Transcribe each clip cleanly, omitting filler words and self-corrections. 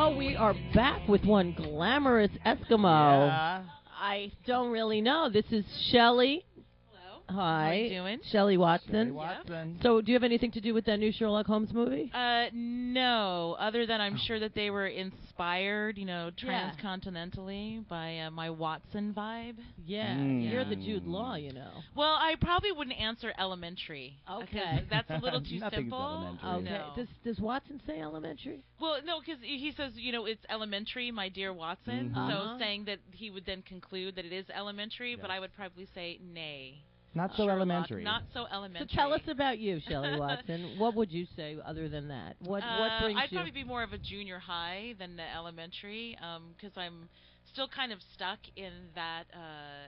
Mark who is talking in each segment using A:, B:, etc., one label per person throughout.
A: Oh, we are back with one glamorous Eskimo.
B: Yeah.
A: I don't really know. This is Shelley.
C: Hello.
A: Hi.
C: How are you doing?
A: Shelley Watson.
B: Shelley Watson.
A: So, do you have anything to do with that new Sherlock Holmes movie?
C: No, other than I'm sure that they were inspired, transcontinentally by my Watson vibe.
A: Yeah.
B: Mm.
A: You're the Jude Law, you know.
C: Well, I probably wouldn't answer elementary.
A: Okay.
C: That's a little too
B: Nothing's
C: simple.
B: elementary.
A: Okay.
C: No.
A: Does Watson say elementary?
C: Well, no, because he says, it's elementary, my dear Watson.
B: Mhm.
C: So saying that he would then conclude that it is elementary, but
B: Yes.
C: I would probably say nay.
B: Not so
C: Sherlock,
B: elementary.
C: Not so elementary.
A: So tell us about you, Shelley Watson. What would you say other than that? What brings
C: I'd
A: you?
C: probably be more of a junior high than the elementary, because I'm still kind of stuck in that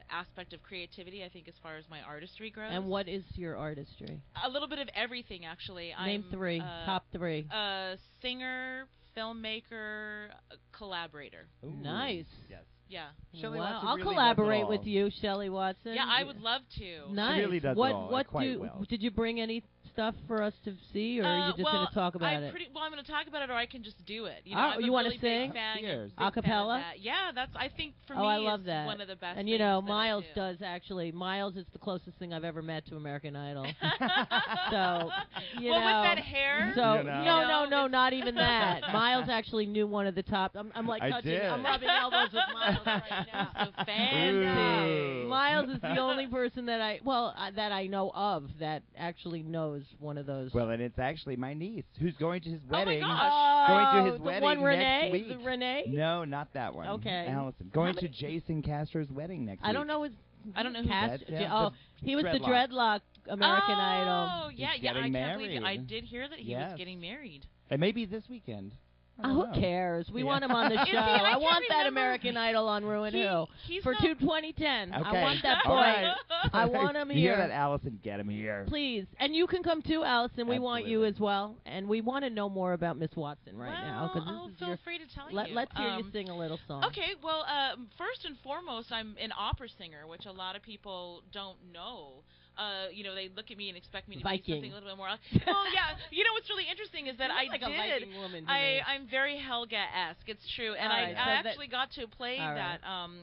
C: aspect of creativity, I think, as far as my artistry goes.
A: And what is your artistry?
C: A little bit of everything, actually.
A: Name
C: I'm,
A: three. Top three.
C: Singer, filmmaker, collaborator.
B: Ooh.
A: Nice.
B: Yes.
C: Yeah.
B: Shelley
A: Wow.
B: Watson
A: I'll
B: really
A: collaborate
B: does it
A: with
B: all.
A: you, Shelley Watson.
C: Yeah, I would love to.
A: Nice.
B: She really does it
A: what
B: all,
A: what
B: quite
A: do
B: well.
A: did you bring any stuff for us to see, or are you just going to talk about it?
C: I'm going to talk about it, or I can just do it.
A: Oh,
C: I'm
A: you
C: a
A: wanna
C: really
A: sing?
C: Big fan,
B: Cheers.
C: big fan of
A: Acapella?
C: that. Yeah, that's. I think for
A: Oh,
C: me,
A: I love
C: it's
A: that.
C: one of the best.
A: And
C: things that
A: Miles
C: I do.
A: does actually. Miles is the closest thing I've ever met to American Idol. So, you
C: well,
A: know.
C: with that hair.
A: So
B: You know.
A: no, not even that. Miles actually knew one of the top. I'm like
B: I
A: touching.
B: did.
A: I'm rubbing elbows with Miles right now.
C: So fancy.
B: Ooh.
A: Miles is the only person that I know of that actually knows one of those.
B: Well, and it's actually my niece who's going to his
C: Oh my
B: wedding.
C: gosh.
B: Going to his
A: the
B: wedding
A: one Renee?
B: next week.
A: The Renee?
B: No, not that one.
A: Okay.
B: Allison. Going to Jason Castor's wedding next week.
A: I don't know his.
C: I don't know who
A: Cast,
B: that is. Yeah,
A: oh,
B: the
A: he was the
B: dreadlock.
A: dreadlock American
C: Oh,
A: Idol.
C: yeah,
B: He's
C: yeah. I
B: getting
C: can't believe it. I
B: married.
C: did hear that he
B: Yes.
C: was getting married.
B: And maybe this weekend. I
A: Oh,
B: don't
A: who
B: know.
A: cares? We
B: Yeah.
A: want him on the
C: You see,
A: show.
C: I
A: I
C: can't
A: want that
C: remember.
A: American Idol on Ruin Hill
C: He's
A: for
C: not-
A: 2010. I
B: Okay.
A: want that boy.
B: All right.
A: I want him
B: You hear
A: here.
B: that, Allison? Get him here.
A: Please. And you can come too, Allison. We want you
B: Absolutely.
A: as well. And we want to know more about Miss Watson right now.
C: Well,
A: Because this is
C: feel
A: your.
C: free to tell you.
A: Let's hear you sing a little song.
C: Okay, well, first and foremost, I'm an opera singer, which a lot of people don't know. They look at me and expect me to
A: Viking.
C: be something a little bit more. Well, yeah. What's really interesting is that
A: You
C: I
A: look like a
C: did.
A: Viking woman to me.
C: I'm very Helga-esque. It's true, and
A: All
C: I
A: right, so
C: actually got to play
A: all
C: that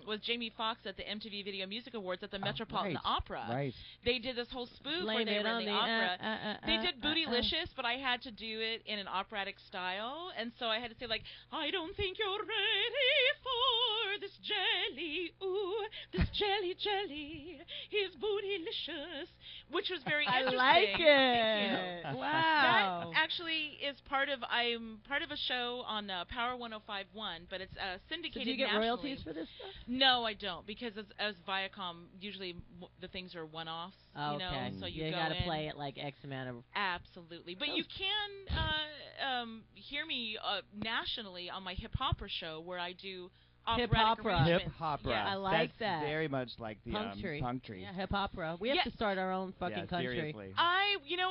C: with Jamie Foxx at the MTV Video Music Awards at the Metropolitan
B: right.
C: Opera.
B: Right.
C: They did this whole spoof where
A: Blame
C: they
A: it
C: were
A: on
C: in the
A: the
C: opera. They did Bootylicious, but I had to do it in an operatic style, and so I had to say like, I don't think you're ready for this jelly, ooh, this jelly is bootylicious, which was very
A: I
C: interesting.
A: like
C: Thank
A: it.
C: you.
A: Wow.
C: That actually is I'm part of a show on Power 105.1, but it's syndicated
A: So do you get
C: nationally.
A: royalties for this stuff?
C: No, I don't, because as Viacom, usually the things are one-offs.
A: Okay.
C: So you go
A: got to
C: in-
A: play it like X amount of.
C: Absolutely, but you can hear me nationally on my hip hopper show where I do operatic
A: Hip-hopera.
C: arrangements.
B: Hip opera.
C: Yes.
A: I like
B: That's
A: that.
B: very much like the
A: Punctury.
B: punctury.
A: Yeah, hip opera. We have
C: Yeah.
A: to start our own fucking
B: Yeah,
A: country.
B: seriously.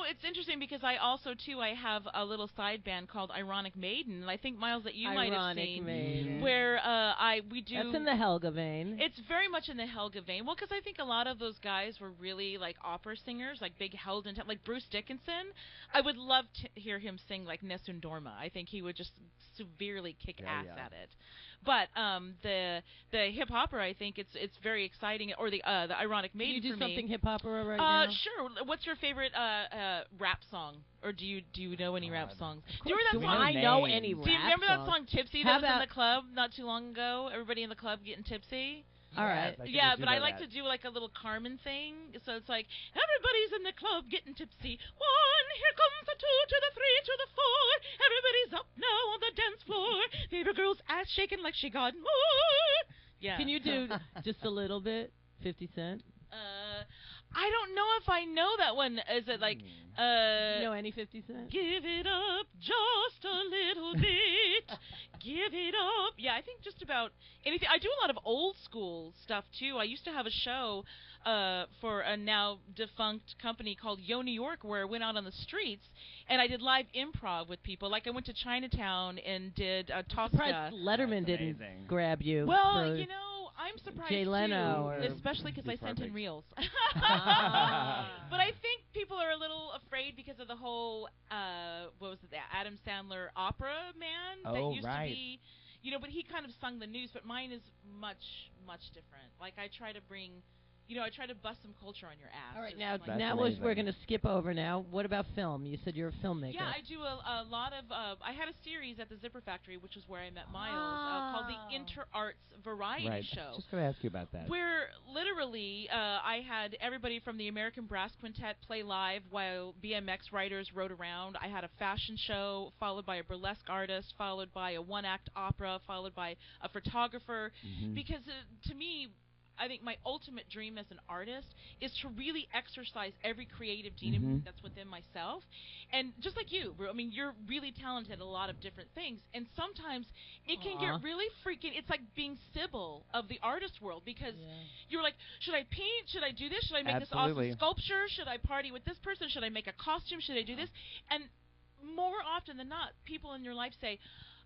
C: It's interesting because I also too I have a little side band called Ironic Maiden, and I think Miles that you might have
A: Ironic
C: seen,
A: Maiden.
C: where we do.
A: That's in the Helga vein.
C: It's very much in the Helga vein. Well, because I think a lot of those guys were really like opera singers, like big held in like Bruce Dickinson. I would love to hear him sing like Nessun Dorma. I think he would just severely kick ass at it. But the hip opera, I think it's very exciting. Or the Ironic Maiden.
A: Can you do
C: for me.
A: something hip opera right now?
C: Sure. What's your favorite rap song? Or do you know any rap songs? Do you
A: Do
C: remember that song?
A: I know any rap
C: Do you remember that
A: songs?
C: song Tipsy
A: How
C: that was in
A: about-
C: the club not too long ago? Everybody in the club getting tipsy?
A: All right.
B: Yes,
C: Yeah,
B: do
C: but I
B: know
C: like
B: that.
C: to do like a little Carmen thing. So it's like, everybody's in the club getting tipsy. 1, here comes the 2 to the 3 to the 4. Everybody's up now on the dance floor. Favorite girl's ass shaking like she got more. Yeah.
A: Can you do just a little bit? 50 Cent?
C: I don't know if I know that one. Is it like,
A: You know any 50 Cent?
C: give it up just a little bit. Give it up. Yeah, I think just about anything. I do a lot of old school stuff too. I used to have a show for a now defunct company called Yo New York, where I went out on the streets and I did live improv with people. Like I went to Chinatown and did Tosca.
A: Surprised Letterman
B: That's
A: didn't
B: amazing.
A: grab you.
C: Well,
A: for-
C: I'm I'm surprised
A: Jay Leno,
C: too,
A: or
C: especially because I
B: He's
C: sent in
B: perfect.
C: reels.
A: Ah.
C: But I think people are a little afraid because of the whole what was it, the Adam Sandler opera man that
B: Oh,
C: used
B: right.
C: to be, you know, but he kind of sung the news. But mine is much different. Like I try to bring, you know, I try to bust some culture on your ass.
A: All right,
C: It's
A: now
C: like-
B: That's
A: now
B: amazing.
A: we're going to skip over now. What about film? You said you're a filmmaker.
C: Yeah, I do a lot of. I had a series at the Zipper Factory, which is where I met Miles, called the Inter Arts Variety
B: Right.
C: Show.
B: Just going to ask you about that.
C: Where literally I had everybody from the American Brass Quintet play live while BMX riders rode around. I had a fashion show, followed by a burlesque artist, followed by a one-act opera, followed by a photographer.
B: Mhm.
C: Because to me, I think my ultimate dream as an artist is to really exercise every creative gene
B: Mhm.
C: that's within myself. And just like you, Brew, I mean, you're really talented at a lot of different things. And sometimes it can
A: Aw.
C: get really freaking, it's like being Sybil of the artist world because
A: Yeah.
C: you're like, should I paint? Should I do this? Should I make
B: Absolutely.
C: this awesome sculpture? Should I party with this person? Should I make a costume? Should I do this? And more often than not, people in your life say,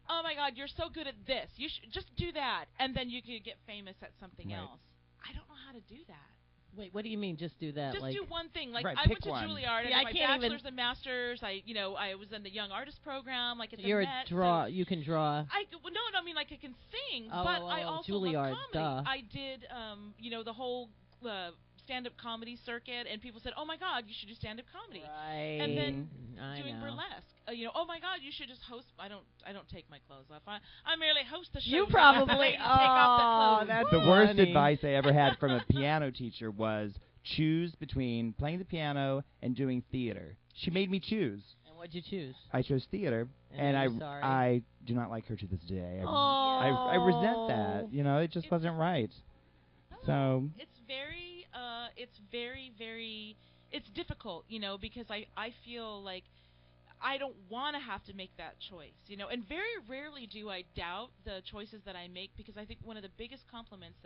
C: oh my God, you're so good at this. You should just do that. And then you could get famous at something
B: Right.
C: else. I don't know how to do that.
A: Wait, what do you mean? Just do that?
C: Just
A: like
C: do one thing. Like
B: Right,
C: I
B: pick
C: went to
B: one.
C: Juilliard.
A: See,
C: I
A: I
C: did my
A: can't even-
C: bachelor's and master's. I was in the Young Artist program. Like at the
A: you're
C: Met,
A: a draw.
C: so
A: You can draw.
C: well, no, I mean like I can sing,
A: Oh,
C: but I
A: oh,
C: also
A: Juilliard,
C: love comedy.
A: duh.
C: I did, you know, the whole stand-up comedy circuit, and people said, "Oh my God, you should do stand-up comedy."
A: Right.
C: And then
A: I
C: doing
A: know.
C: burlesque. You know, oh my God, you should just host. I don't take my clothes off. I merely host the show.
A: You
C: Let the
A: probably.
C: ladies take off
A: Oh,
C: their clothes.
A: that's
B: The worst
A: funny.
B: advice I ever had from a piano teacher was choose between playing the piano and doing theater. She made me choose.
A: And what'd you choose?
B: I chose theater,
A: And
B: and
A: are you sorry?
B: I do not like her to this day.
A: Oh.
B: I resent that. You know, it just wasn't right. So
C: It's very it's difficult, you know, because I feel like I don't want to have to make that choice, you know, and very rarely do I doubt the choices that I make, because I think one of the biggest compliments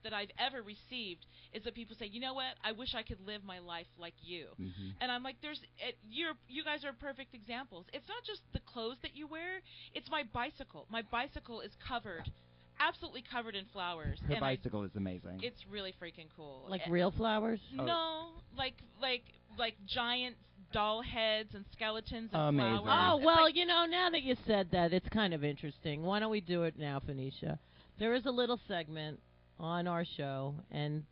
C: that I've ever received is that people say, you know what, I wish I could live my life like you.
B: Mhm.
C: And I'm like, you guys are perfect examples. It's not just the clothes that you wear, it's my bicycle. My bicycle is absolutely covered in flowers.
B: Her
C: and
B: bicycle is amazing.
C: it's really freaking cool.
A: Like real flowers?
B: Oh.
C: No, like giant doll heads and skeletons and
B: Amazing.
C: flowers.
A: Oh,
C: It's
A: well,
C: like-
A: you know, now that you said that, it's kind of interesting. Why don't we do it now, Phoenicia? There is a little segment on our show, and